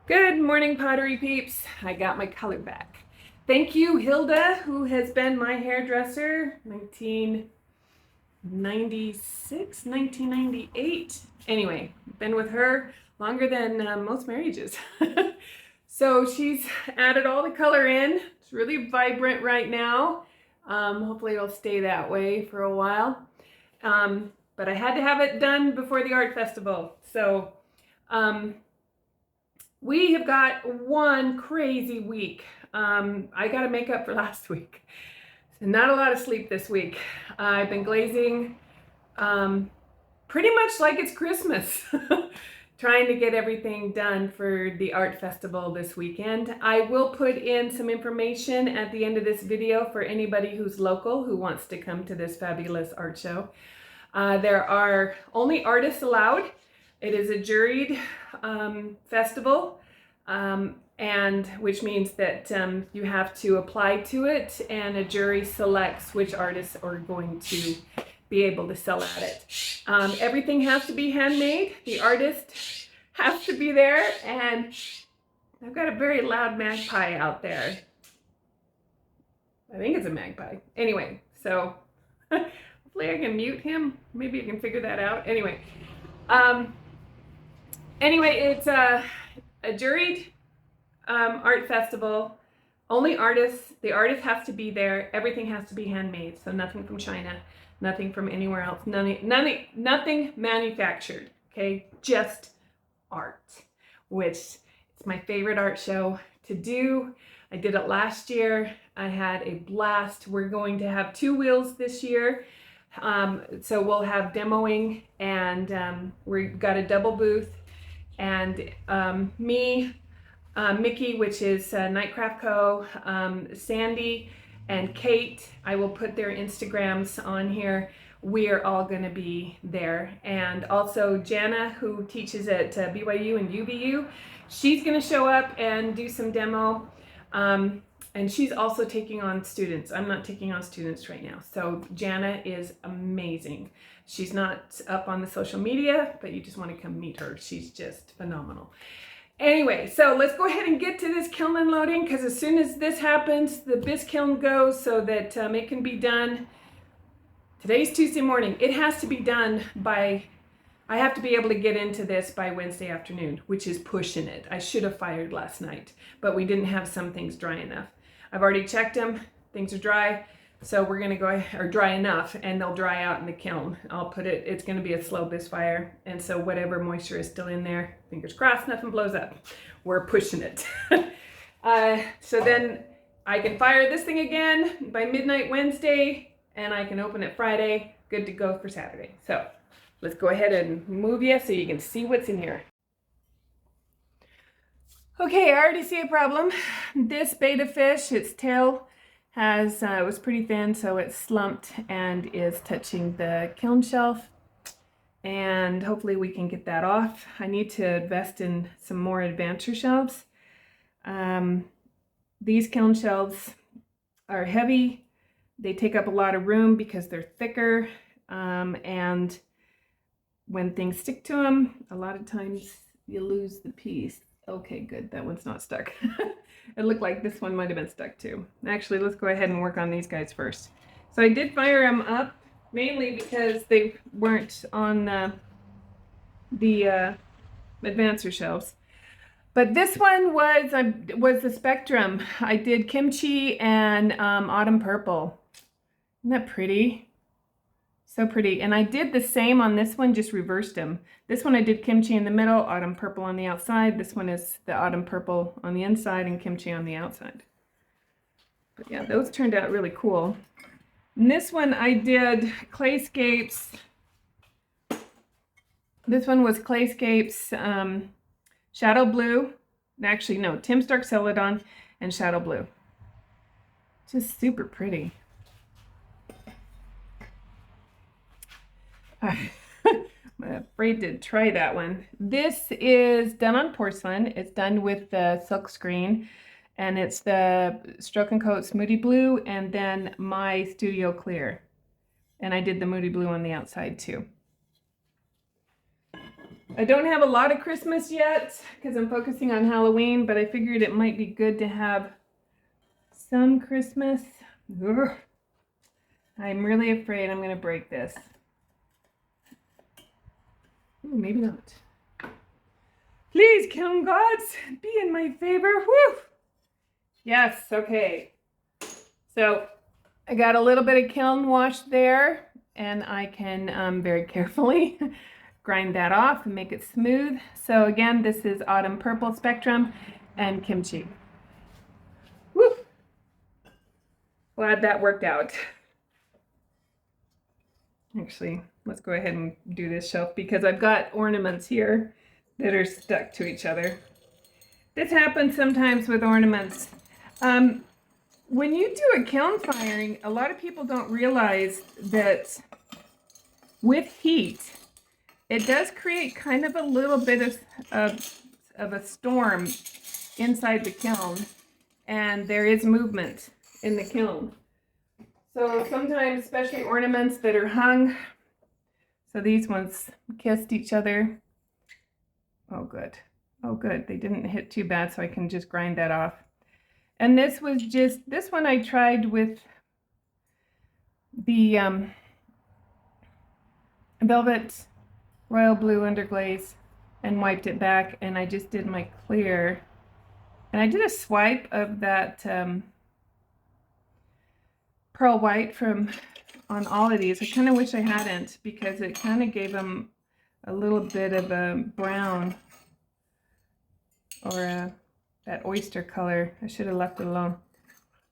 Good morning, Pottery peeps. I got my color back. Thank you, Hilda, who has been my hairdresser 1996, 1998. Anyway, been with her longer than most marriages. So she's added all the color in. It's really vibrant right now. Hopefully it'll stay that way for a while. But I had to have it done before the art festival. So we have got one crazy week. I got to make up for last week. So not a lot of sleep this week. I've been glazing pretty much like it's Christmas. Trying to get everything done for the art festival this weekend. I will put in some information at the end of this video for anybody who's local who wants to come to this fabulous art show. There are only artists allowed. It is a juried festival, and which means that you have to apply to it, and a jury selects which artists are going to be able to sell at it. Everything has to be handmade. The artist has to be there, and I've got a very loud magpie out there. I think it's a magpie. Anyway, so hopefully I can mute him. Maybe I can figure that out. Anyway, it's a juried art festival. Only artists. The artist has to be there. Everything has to be handmade. So nothing from China, nothing from anywhere else. Nothing manufactured. Okay, just art, which is my favorite art show to do. I did it last year. I had a blast. We're going to have 2 wheels this year. So we'll have demoing, and we've got a double booth, and me, Mikki, which is Nightcraft Co., Sandy, and Kate. I will put their Instagrams on here. We are all going to be there. And also Jana, who teaches at BYU and UBU, she's going to show up and do some demo. And she's also taking on students. I'm not taking on students right now. So Jana is amazing. She's not up on the social media, but you just want to come meet her. She's just phenomenal. Anyway, so let's go ahead and get to this kiln unloading, because as soon as this happens, the bisque kiln goes so that it can be done. Today's Tuesday morning. It has to be done by, I have to be able to get into this by Wednesday afternoon, which is pushing it. I should have fired last night, but we didn't have some things dry enough. I've already checked them. Things are dry. So we're going to go, or dry enough, and they'll dry out in the kiln. I'll put it, it's going to be a slow bisque fire. And so whatever moisture is still in there, fingers crossed, nothing blows up. We're pushing it. So then I can fire this thing again by midnight Wednesday, and I can open it Friday. Good to go for Saturday. So let's go ahead and move you so you can see what's in here. Okay, I already see a problem. This betta fish, its tail has was pretty thin, so it's slumped and is touching the kiln shelf, and hopefully we can get that off. I need to invest in some more advancer shelves. These kiln shelves are heavy. They take up a lot of room because they're thicker, and when things stick to them, a lot of times you lose the piece. Okay, good, that one's not stuck. It looked like this one might have been stuck too. Actually, let's go ahead and work on these guys first. So I did fire them up, mainly because they weren't on the advancer shelves. But this one was the spectrum. I did kimchi and autumn purple. Isn't that pretty? So pretty. And I did the same on this one, just reversed them. This one I did kimchi in the middle, autumn purple on the outside. This one is the autumn purple on the inside and kimchi on the outside. But yeah, those turned out really cool. And this one I did Clayscapes. This one was Clayscapes Shadow Blue. Actually, no, Tim Stark Celadon and Shadow Blue. Just super pretty. I'm afraid to try that one. This is done on porcelain. It's done with the silk screen, and it's the Stroke and Coats Moody Blue and then my Studio Clear. And I did the Moody Blue on the outside too. I don't have a lot of Christmas yet because I'm focusing on Halloween, but I figured it might be good to have some Christmas. Ugh. I'm really afraid I'm going to break this. Ooh, maybe not. Please, kiln gods, be in my favor. Woo! Yes, okay. So I got a little bit of kiln wash there, and I can very carefully grind that off and make it smooth. So again, this is Autumn Purple Spectrum and Kimchi. Woo! Glad that worked out. Actually, let's go ahead and do this shelf because I've got ornaments here that are stuck to each other. This happens sometimes with ornaments. When you do a kiln firing, a lot of people don't realize that with heat, it does create kind of a little bit of a storm inside the kiln, and there is movement in the kiln. So sometimes, especially ornaments that are hung, so these ones kissed each other. Oh, good. Oh, good. They didn't hit too bad, so I can just grind that off. And this was just, this one I tried with the Velvet Royal Blue Underglaze and wiped it back, and I just did my clear. And I did a swipe of that pearl white from on all of these. I kind of wish I hadn't because it kind of gave them a little bit of a brown or that oyster color. I should have left it alone.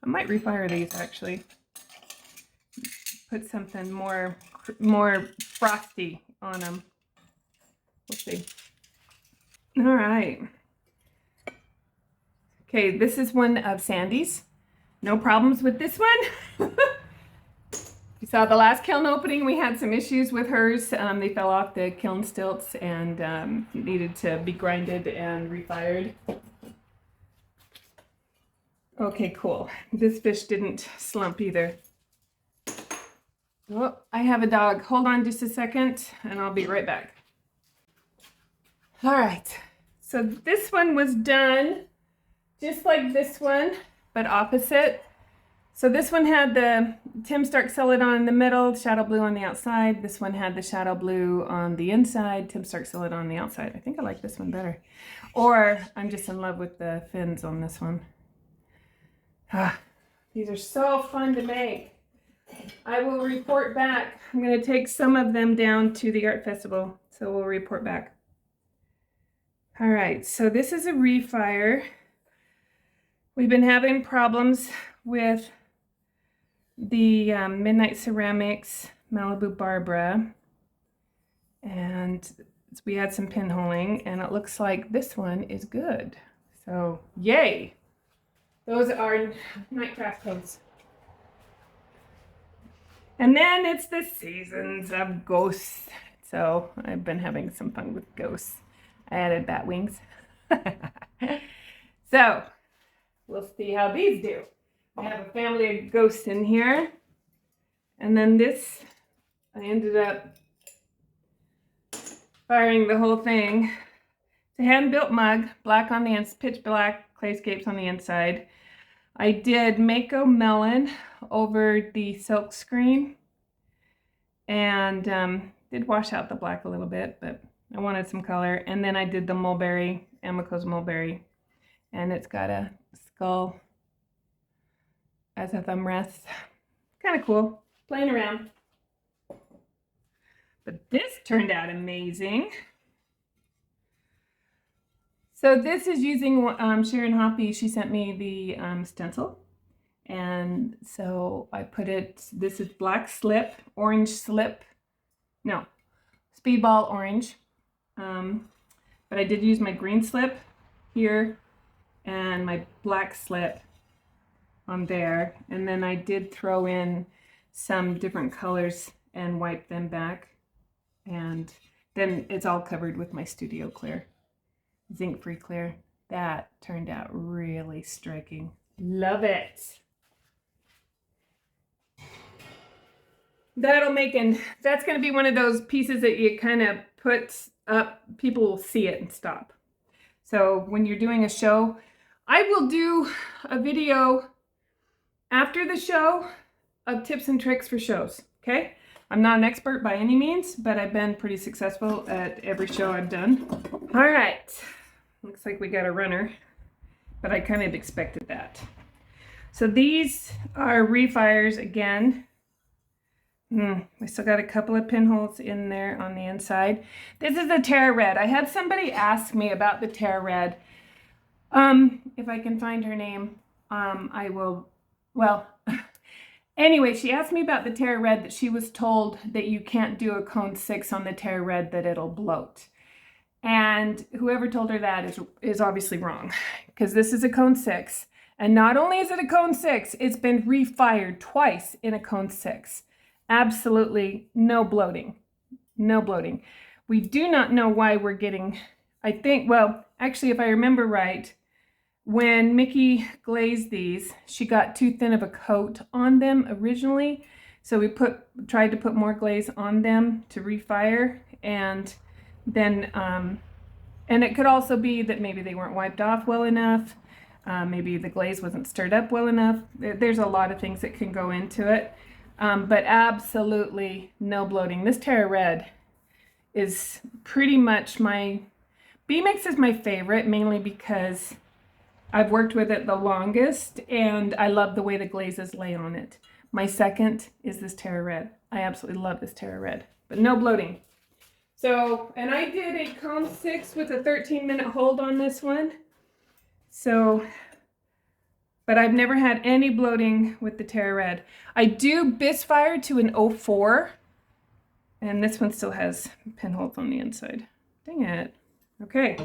I might refire these actually. Put something more frosty on them. We'll see. All right. Okay, this is one of Sandy's. No problems with this one. You saw the last kiln opening, we had some issues with hers. They fell off the kiln stilts and needed to be grinded and refired. Okay, cool. This fish didn't slump either. Oh, I have a dog. Hold on just a second and I'll be right back. All right, so this one was done just like this one, but opposite. So this one had the Tim Stark Celadon in the middle, shadow blue on the outside. This one had the shadow blue on the inside, Tim Stark Celadon on the outside. I think I like this one better. Or I'm just in love with the fins on this one. These are so fun to make. I will report back. I'm going to take some of them down to the art festival, so we'll report back. All right, so this is a refire. We've been having problems with the Midnight Ceramics Malibu Barbara, and we had some pinholing, and it looks like this one is good. So yay! Those are night craft codes. And then it's the seasons of ghosts. So I've been having some fun with ghosts. I added bat wings. So we'll see how these do. I have a family of ghosts in here. And then this, I ended up firing the whole thing. It's a hand-built mug, black on the inside, pitch black, Clayscapes on the inside. I did Mayco melon over the silk screen and did wash out the black a little bit, but I wanted some color. And then I did the mulberry, Amaco's mulberry, and it's got a skull as a thumb rest. Kind of cool, playing around. But this turned out amazing. So this is using Sharon Hoppy. She sent me the stencil. And so I put it, this is black slip, orange slip. No, speedball orange. But I did use my green slip here and my black slip on there. And then I did throw in some different colors and wipe them back. And then it's all covered with my Studio Clear. Zinc-free clear. That turned out really striking. Love it. That's going to be one of those pieces that you kind of put up, people will see it and stop. So when you're doing a show, I will do a video after the show of tips and tricks for shows, okay? I'm not an expert by any means, but I've been pretty successful at every show I've done. All right, looks like we got a runner, but I kind of expected that. So these are refires again. We still got a couple of pinholes in there on the inside. This is a Terra Red. I had somebody ask me about the Terra Red. If I can find her name, I will, well, anyway, she asked me about the Terra Red, that she was told that you can't do a cone 6 on the Terra Red, that it'll bloat. And whoever told her that is obviously wrong, because this is a cone 6. And not only is it a cone 6, it's been refired twice in a cone 6. Absolutely no bloating. No bloating. We do not know why we're getting, I think, well, actually, if I remember right, when Mikki glazed these, she got too thin of a coat on them originally. So we tried to put more glaze on them to refire, and then, and it could also be that maybe they weren't wiped off well enough. Maybe the glaze wasn't stirred up well enough. There's a lot of things that can go into it. But absolutely no bloating. This Terra Red is pretty much my, B-Mix is my favorite, mainly because I've worked with it the longest and I love the way the glazes lay on it. My second is this Terra Red. I absolutely love this Terra Red, but no bloating. So, and I did a cone 6 with a 13-minute hold on this one. So, but I've never had any bloating with the Terra Red. I do bisque fire to an 04, and this one still has pinholes on the inside. Dang it. Okay,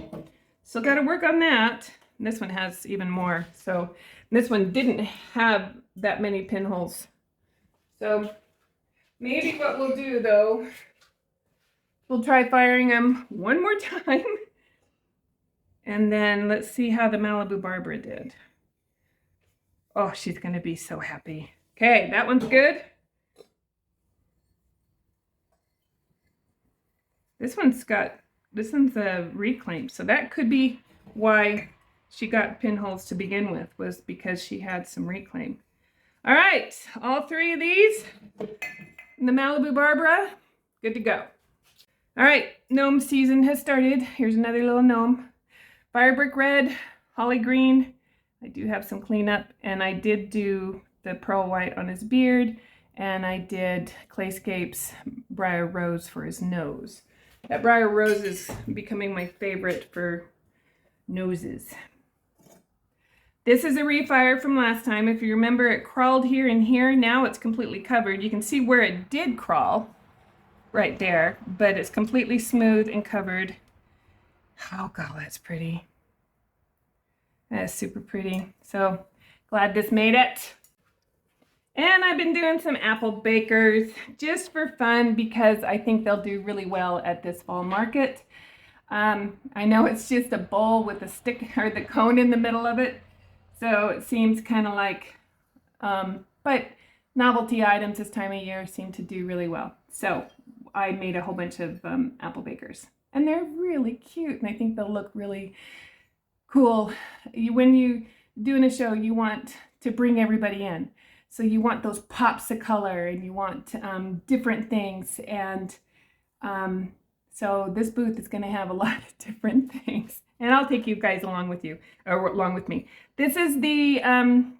still got to work on that. And this one has even more. So this one didn't have that many pinholes. So maybe what we'll do though, we'll try firing them one more time. And then let's see how the Malibu Barbara did. Oh, she's going to be so happy. Okay, that one's good. This one's a reclaim. So that could be why she got pinholes to begin with, was because she had some reclaim. All right, all 3 of these, the Malibu Barbara, good to go. All right, gnome season has started. Here's another little gnome. Fire brick red, holly green. I do have some cleanup, and I did do the pearl white on his beard, and I did Clayscapes briar rose for his nose. That briar rose is becoming my favorite for noses. This is a refire from last time. If you remember, it crawled here and here. Now it's completely covered. You can see where it did crawl right there, but it's completely smooth and covered. Oh God, that's pretty. That is super pretty. So glad this made it. And I've been doing some apple bakers just for fun, because I think they'll do really well at this fall market. I know it's just a bowl with a stick or the cone in the middle of it. So it seems kind of like, but novelty items this time of year seem to do really well. So I made a whole bunch of apple bakers, and they're really cute, and I think they'll look really cool. When you doing a show, you want to bring everybody in. So you want those pops of color, and you want different things. And so this booth is going to have a lot of different things. And I'll take you guys along with you, or along with me. This is the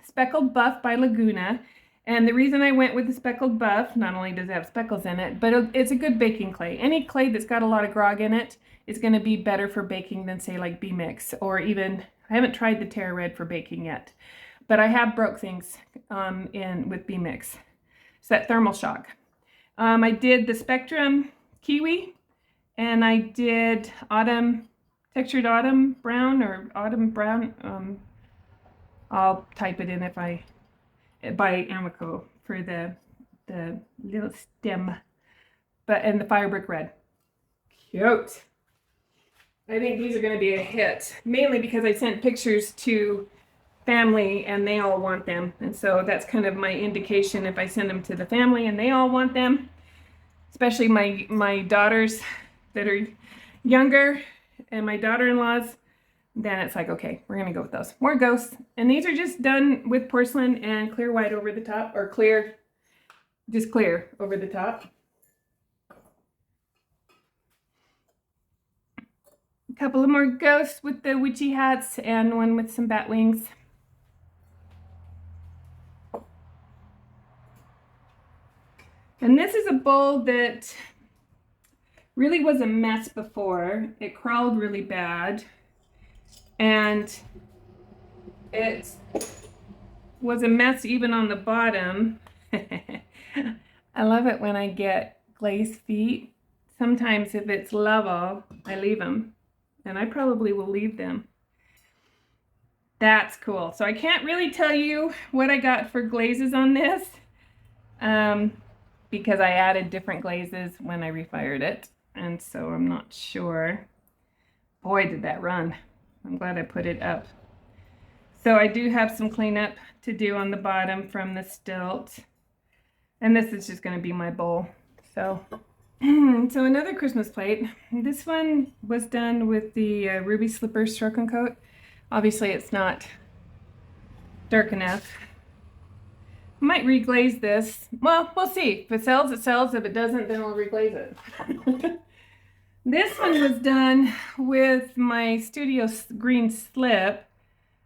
Speckled Buff by Laguna. And the reason I went with the Speckled Buff, not only does it have speckles in it, but it's a good baking clay. Any clay that's got a lot of grog in it is going to be better for baking than, say, like B-Mix, or even, I haven't tried the Terra Red for baking yet, but I have broke things with B-Mix. It's that thermal shock. I did the Spectrum Kiwi, and I did Textured Autumn Brown, or Autumn Brown. I'll type it in by Amaco for the little stem, and the Fire Brick Red. Cute. I think these are going to be a hit, mainly because I sent pictures to family and they all want them, and so that's kind of my indication. If I send them to the family and they all want them, especially my daughters that are younger and my daughter-in-laws, then it's like, okay, we're gonna go with those. More ghosts. And these are just done with porcelain and clear white over the top, or clear, just clear over the top. A couple of more ghosts with the witchy hats and one with some bat wings. And this is a bowl that really was a mess before. It crawled really bad. And it was a mess even on the bottom. I love it when I get glazed feet. Sometimes if it's level, I leave them. And I probably will leave them. That's cool. So I can't really tell you what I got for glazes on this. Because I added different glazes when I refired it. And so I'm not sure. Boy, did that run. I'm glad I put it up. So I do have some cleanup to do on the bottom from the stilt. And this is just going to be my bowl. So, so another Christmas plate. This one was done with the Ruby Slipper Stroke and Coat. Obviously it's not dark enough. Might reglaze this. Well, we'll see. If it sells, it sells. If it doesn't, then I'll reglaze it. This one was done with my Studio Green Slip.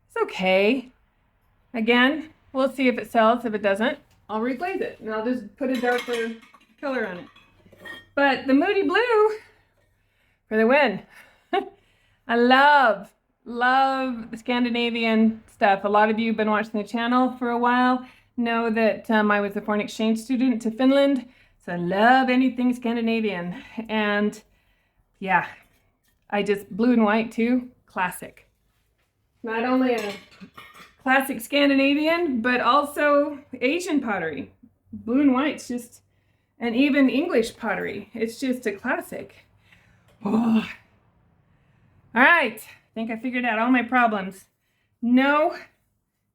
It's okay. Again, we'll see if it sells. If it doesn't, I'll reglaze it. And I'll just put a darker color on it. But the Moody Blue for the win. I love the Scandinavian stuff. A lot of you have been watching the channel for a while. Know that I was a foreign exchange student to Finland, so I love anything Scandinavian. And yeah, I just blue and white too, classic. Not only a classic Scandinavian, but also Asian pottery. Blue and white's just, and even English pottery. It's just a classic. Oh. All right, I think I figured out all my problems. No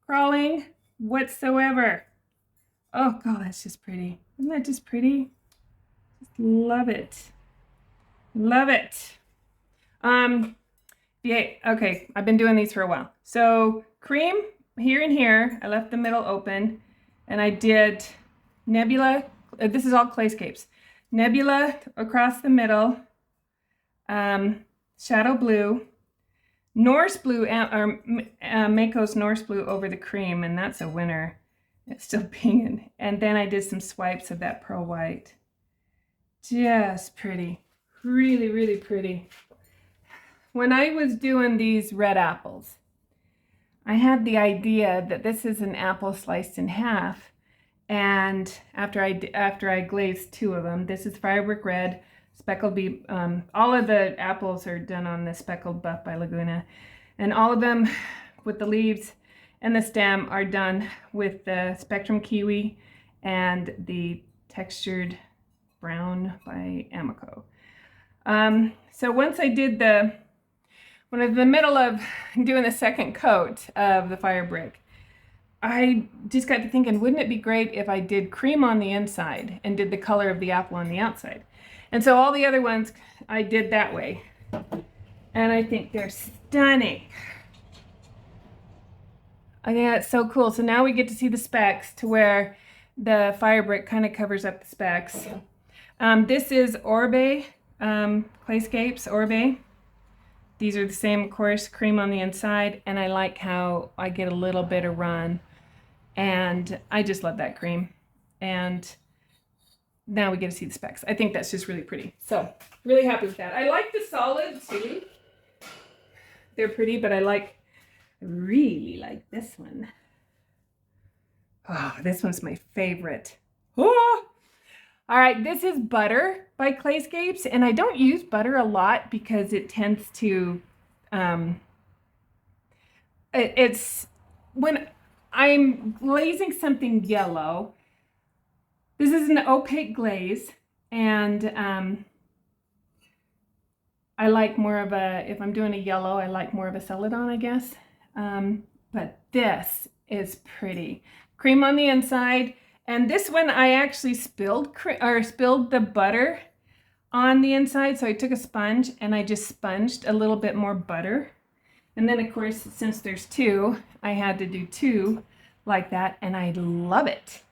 crawling whatsoever. Oh God, that's just pretty. Isn't that just pretty? Just love it. Love it. Yeah, okay, I've been doing these for a while. So cream here and here, I left the middle open, and I did nebula. This is all Clayscapes. Nebula across the middle, shadow blue, Norse blue, or Mayco's Norse blue over the cream, and that's a winner. It's still pinging. And then I did some swipes of that pearl white. Just pretty. Really, really pretty. When I was doing these red apples, I had the idea that this is an apple sliced in half. And after I glazed two of them, this is Firebrick Red, Speckled Bee. All of the apples are done on the Speckled Buff by Laguna. And all of them with the leaves and the stem are done with the Spectrum Kiwi and the Textured Brown by Amaco. So once I did when I was in the middle of doing the second coat of the Firebrick, I just got to thinking, wouldn't it be great if I did cream on the inside and did the color of the apple on the outside? And so all the other ones I did that way. And I think they're stunning. I think that's so cool. So now we get to see the specks to where the Firebrick kind of covers up the specks. This is Orbe, Clayscapes, Orbe. These are the same, of course, cream on the inside, and I like how I get a little bit of run, and I just love that cream. And now we get to see the specks. I think that's just really pretty. So really happy with that. I like the solid too. They're pretty, but I really like this one. Oh, this one's my favorite. Oh! All right, this is Butter by Clayscapes, and I don't use butter a lot because it tends to, it's when I'm glazing something yellow, this is an opaque glaze, and I like more of a, if I'm doing a yellow, I like more of a Celadon, I guess. But this is pretty. Cream on the inside. And this one I actually spilled the butter on the inside. So I took a sponge and I just sponged a little bit more butter. And then of course, since there's two, I had to do two like that, and I love it.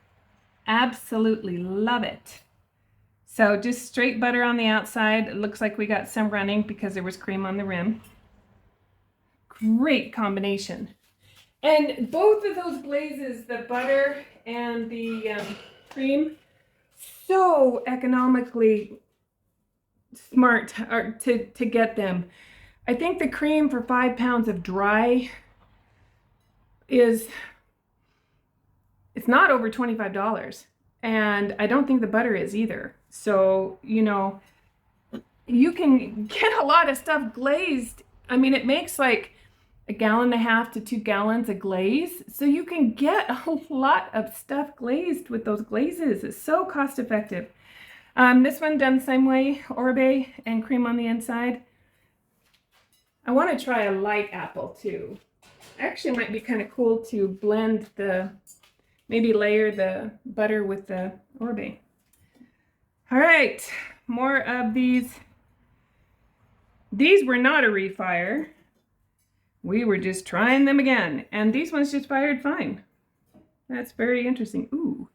Absolutely love it. So just straight butter on the outside. It looks like we got some running because there was cream on the rim. Great combination. And both of those glazes, the butter and the cream, so economically smart to get them. I think the cream for 5 pounds of dry it's not over $25. And I don't think the butter is either. So, you know, you can get a lot of stuff glazed. I mean, it makes like 1.5 gallons to 2 gallons of glaze. So you can get a lot of stuff glazed with those glazes. It's so cost effective. This one done the same way, orbe and cream on the inside. I want to try a light apple too. Actually, might be kind of cool to blend maybe layer the butter with the orbe. All right, more of these. These were not a refire. We were just trying them again. And these ones just fired fine. That's very interesting. Ooh,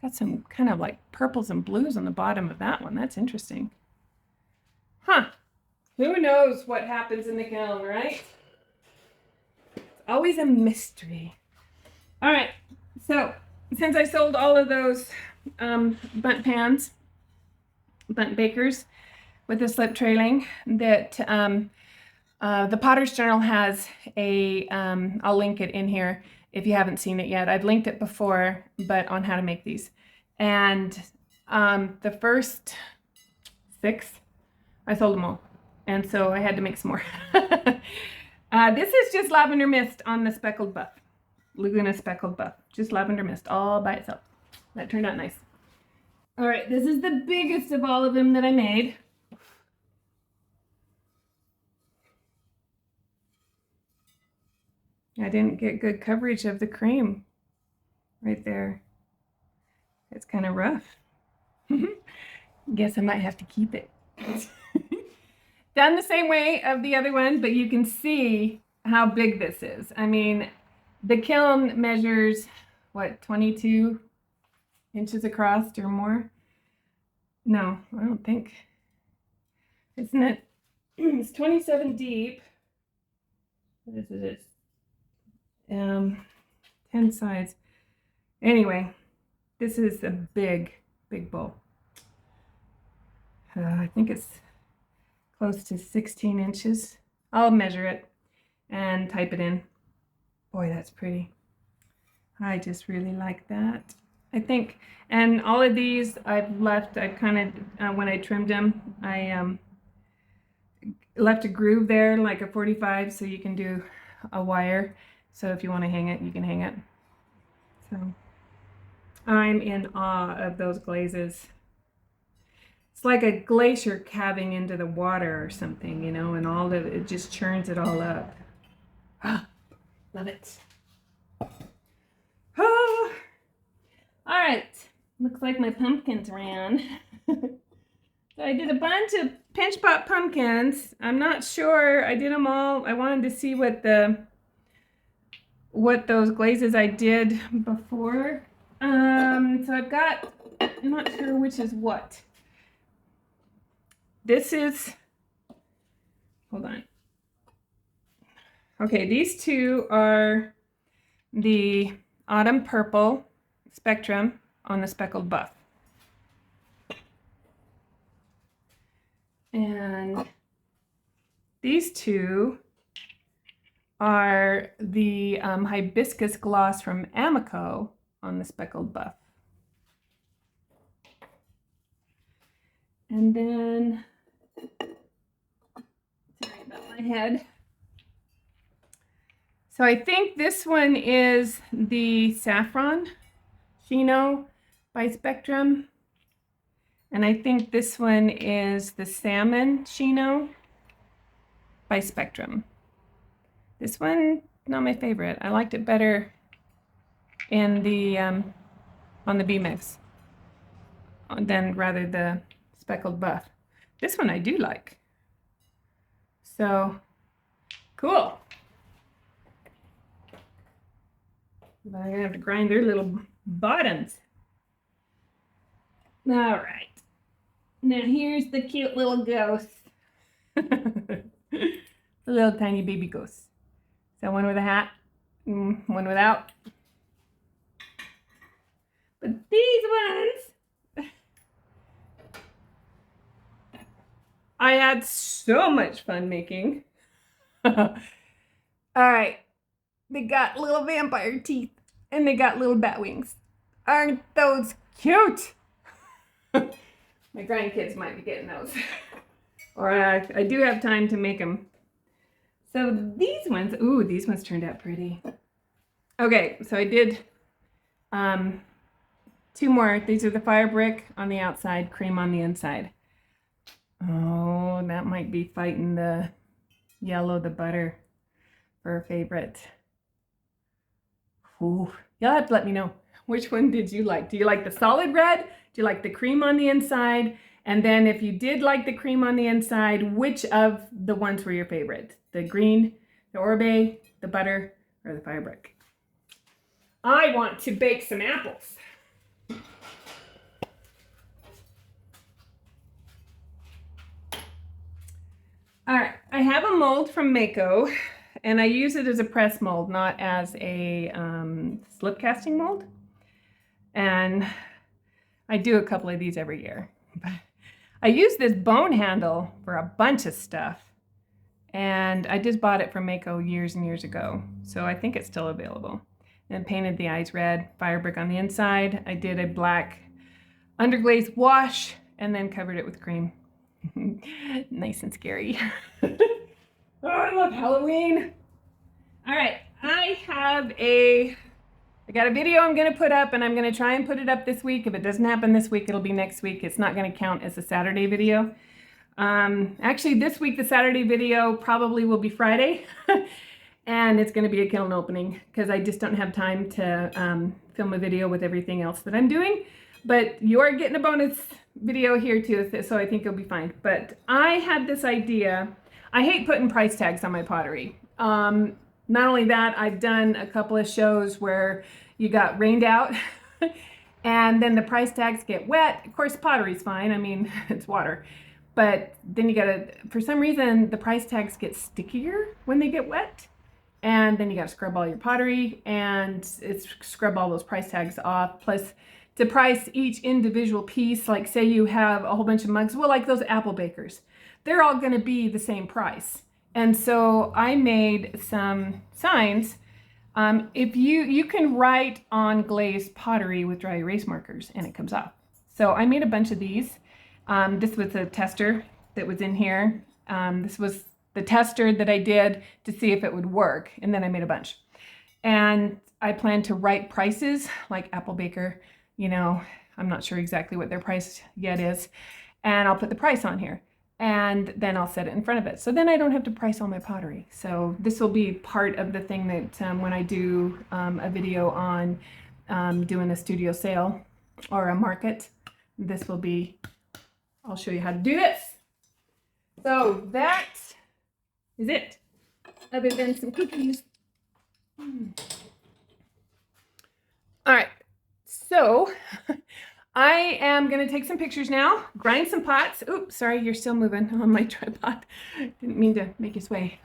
got some kind of like purples and blues on the bottom of that one. That's interesting. Huh. Who knows what happens in the kiln, right? It's always a mystery. All right. So since I sold all of those Bundt pans, Bundt Bakers with the slip trailing, that the Potter's Journal has a, I'll link it in here if you haven't seen it yet. I've linked it before, but on how to make these. And the first 6, I sold them all. And so I had to make some more. This is just lavender mist on the speckled buff. Laguna speckled buff. Just lavender mist all by itself. That turned out nice. All right, this is the biggest of all of them that I made. I didn't get good coverage of the cream right there. It's kind of rough. Guess I might have to keep it. Done the same way of the other one, but you can see how big this is. I mean, the kiln measures, what, 22 inches across or more? No, I don't think. Isn't it? It's 27 deep. What is it? 10 sides. Anyway, this is a big, big bowl. I think it's close to 16 inches. I'll measure it and type it in. Boy, that's pretty. I just really like that. I think, and all of these I've kind of, when I trimmed them, I left a groove there, like a 45, so you can do a wire. So if you want to hang it, you can hang it. So I'm in awe of those glazes. It's like a glacier calving into the water or something, you know, and all of it just churns it all up. Ah, love it. Oh. All right, looks like my pumpkins ran. So I did a bunch of pinch pot pumpkins. I'm not sure I did them all. I wanted to see what those glazes I did before. So I've got, I'm not sure which is what. This is, hold on. Okay, these two are the Autumn Purple Spectrum on the speckled buff. And these two are the Hibiscus Gloss from Amaco on the speckled buff. And then, sorry about my head. So I think this one is the Saffron Chino by Spectrum. And I think this one is the Salmon Chino by Spectrum. This one, not my favorite. I liked it better in the on the B-Mix than rather the speckled buff. This one I do like. So, cool. But I'm gonna have to grind their little bottoms. All right. Now here's the cute little ghost. The little tiny baby ghost. So one with a hat, one without. But these ones, I had so much fun making. All right, they got little vampire teeth and they got little bat wings. Aren't those cute? My grandkids might be getting those. Or I do have time to make them. So these ones, ooh, these ones turned out pretty. Okay, so I did two more. These are the fire brick on the outside, cream on the inside. Oh, that might be fighting the yellow, the butter, for a favorite. Ooh, you'll have to let me know. Which one did you like? Do you like the solid red? Do you like the cream on the inside? And then if you did like the cream on the inside, which of the ones were your favorite? The green, the orbe, the butter, or the fire brick? I want to bake some apples. All right, I have a mold from Mayco, and I use it as a press mold, not as a slip casting mold. And I do a couple of these every year. But I use this bone handle for a bunch of stuff. And I just bought it from Mayco years and years ago. So I think it's still available. And painted the eyes red, fire brick on the inside. I did a black underglaze wash and then covered it with cream. Nice and scary. Oh, I love Halloween. All right, I got a video I'm gonna put up, and I'm gonna try and put it up this week. If it doesn't happen this week, it'll be next week. It's not gonna count as a Saturday video. Actually, this week, the Saturday video probably will be Friday. And it's gonna be a kiln opening because I just don't have time to film a video with everything else that I'm doing. But you're getting a bonus video here too, so I think you'll be fine. But I had this idea. I hate putting price tags on my pottery. Not only that, I've done a couple of shows where you got rained out and then the price tags get wet. Of course, pottery's fine. I mean, it's water. But then you gotta, for some reason, the price tags get stickier when they get wet. And then you gotta scrub all your pottery and scrub all those price tags off. Plus, to price each individual piece, like say you have a whole bunch of mugs, well, like those apple bakers, they're all gonna be the same price. And so I made some signs. If you can write on glazed pottery with dry erase markers and it comes off. So I made a bunch of these. This was a tester that was in here. This was the tester that I did to see if it would work. And then I made a bunch. And I plan to write prices like Apple Baker, you know, I'm not sure exactly what their price yet is. And I'll put the price on here. And then I'll set it in front of it. So then I don't have to price all my pottery. So this will be part of the thing that when I do a video on doing a studio sale or a market, this will be, I'll show you how to do this. So that is it, other than some cookies. All right, so I am gonna take some pictures now, grind some pots. Oops, sorry, you're still moving on my tripod. Didn't mean to make you sway.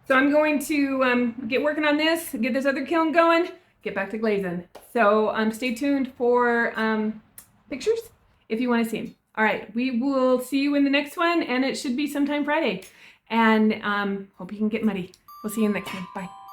So I'm going to get working on this, get this other kiln going, get back to glazing. So stay tuned for pictures if you wanna see them. All right, we will see you in the next one, and it should be sometime Friday. And hope you can get muddy. We'll see you in the next one, bye.